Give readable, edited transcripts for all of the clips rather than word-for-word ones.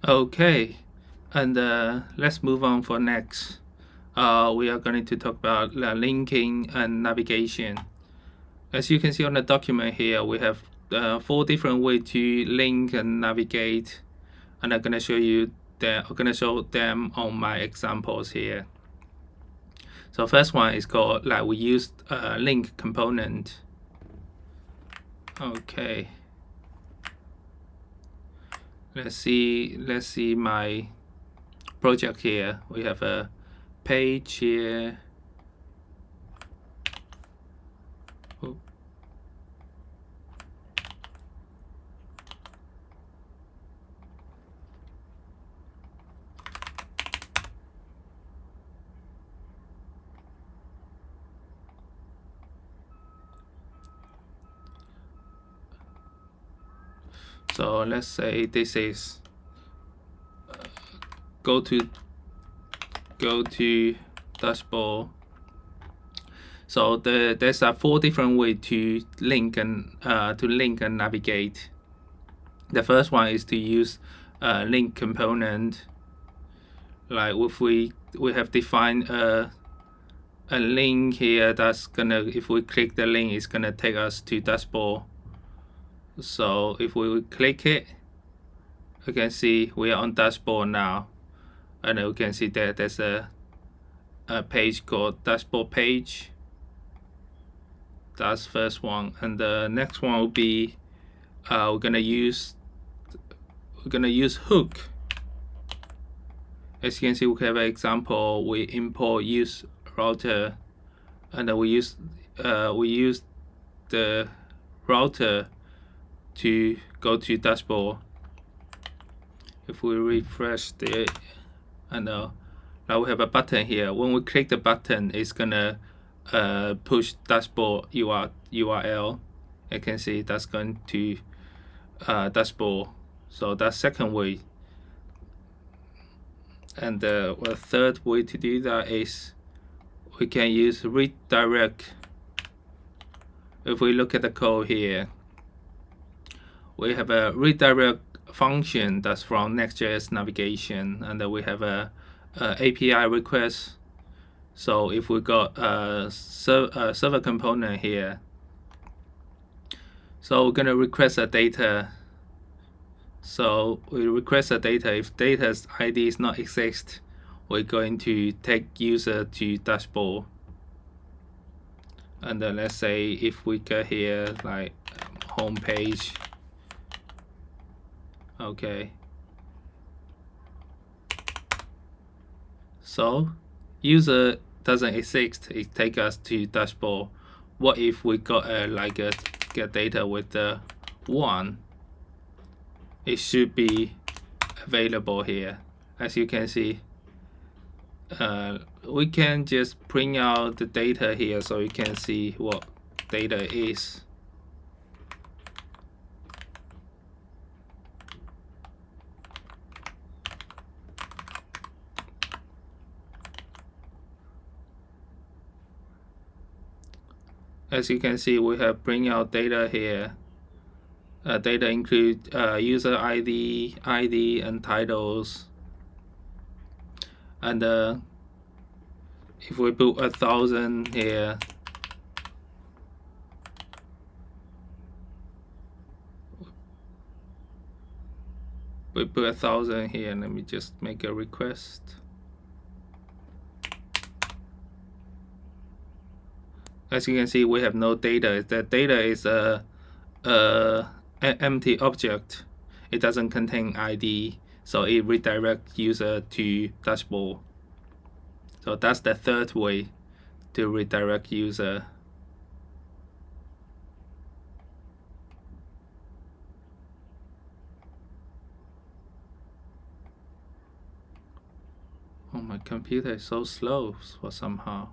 Okay, and let's move on for next. We are going to talk about linking and navigation. As you can see on the document here, we have 4 different ways to link and navigate, and I'm going to show you that. I'm going to show them on my examples here. So first one is called we use link component. Okay. Let's see my project here. We have a page here. Oh. So let's say this is go to dashboard. So there's 4 different ways to link and navigate. The first one is to use link component. Like if we have defined a link here that's gonna, if we click the link, it's gonna take us to dashboard. So if we click it, you can see we are on dashboard now, and you can see that there's a page called dashboard page. That's first one, and the next one will be we're gonna use hook. As you can see, we have an example. We import useRouter, and we use the router to go to dashboard. If we refresh the, and now we have a button here. When we click the button, it's gonna push dashboard URL. You can see that's going to dashboard. So that's second way. And the third way to do that is we can use redirect. If we look at the code here, we have a redirect function that's from Next.js navigation, and then we have a API request. So if we got a server component here, so we're gonna request a data. So we request a data. If data's ID is not exist, we're going to take user to dashboard. And then let's say if we go here like home page. Okay. So user doesn't exist, it take us to dashboard. What if we got get data with the 1? It should be available here. As you can see, we can just print out the data here so you can see what data is. As you can see, we have bring out data here. Data include user ID, and titles. And if we put 1,000 here, we put 1,000 here. Let me just make a request. As you can see, we have no data. The data is an empty object. It doesn't contain ID, so it redirects user to dashboard. So that's the third way to redirect user. Oh, my computer is so slow for somehow.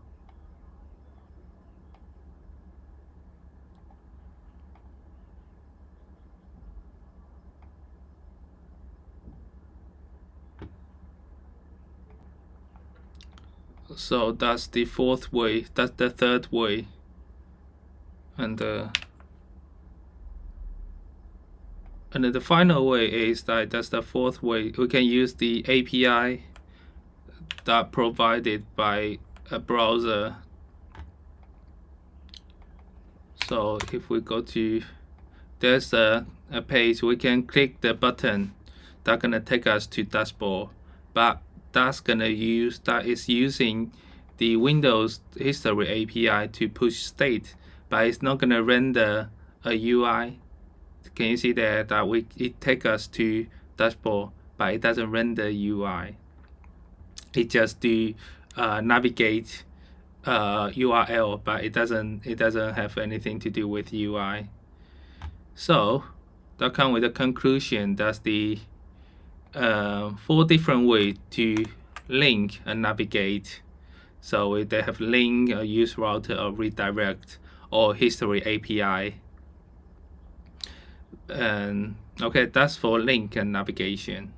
So that's the fourth way. That's the third way. And And then the final way is that's the fourth way. We can use the API that provided by a browser. So if we go to, there's a page, we can click the button that's gonna take us to dashboard, but that is using the Windows history API to push state, but it's not gonna render a UI. Can you see there that it takes us to dashboard, but it doesn't render UI. It just do navigate URL, but it doesn't have anything to do with UI. So that comes with the conclusion. That's the 4 different ways to link and navigate. So they have link, useRouter, or redirect, or history API. And okay, that's for link and navigation.